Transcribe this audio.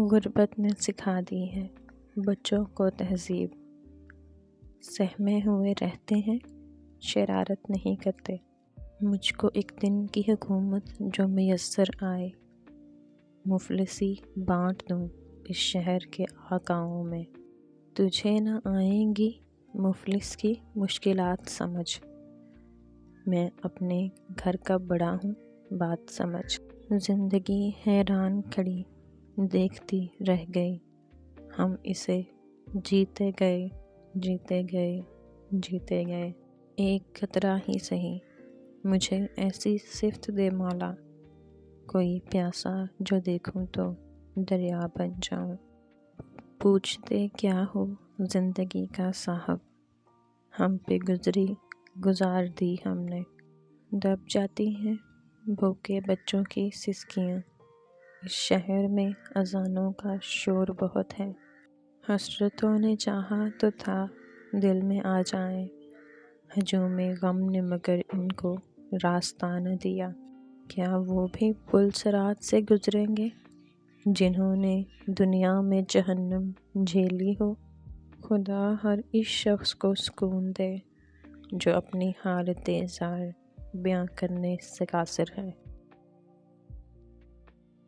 غربت نے سکھا دی ہے بچوں کو تہذیب، سہمے ہوئے رہتے ہیں، شرارت نہیں کرتے۔ مجھ کو ایک دن کی حکومت جو میسر آئے، مفلسی بانٹ دوں اس شہر کے آقاؤں میں۔ تجھے نہ آئیں گی مفلس کی مشکلات سمجھ، میں اپنے گھر کا بڑا ہوں بات سمجھ۔ زندگی حیران کھڑی دیکھتی رہ گئی، ہم اسے جیتے گئے جیتے گئے جیتے گئے۔ ایک قطرہ ہی سہی مجھے ایسی صفت دے مولا، کوئی پیاسا جو دیکھوں تو دریا بن جاؤں۔ پوچھتے کیا ہو زندگی کا صاحب، ہم پہ گزری گزار دی ہم نے۔ دب جاتی ہیں بھوکے بچوں کی سسکیاں، اس شہر میں اذانوں کا شور بہت ہے۔ حسرتوں نے چاہا تو تھا دل میں آ جائیں، ہجوم غم نے مگر ان کو راستہ نہ دیا۔ کیا وہ بھی پل صراط سے گزریں گے جنہوں نے دنیا میں جہنم جھیلی ہو؟ خدا ہر اس شخص کو سکون دے جو اپنی حالت زار بیاں کرنے سے قاصر ہے۔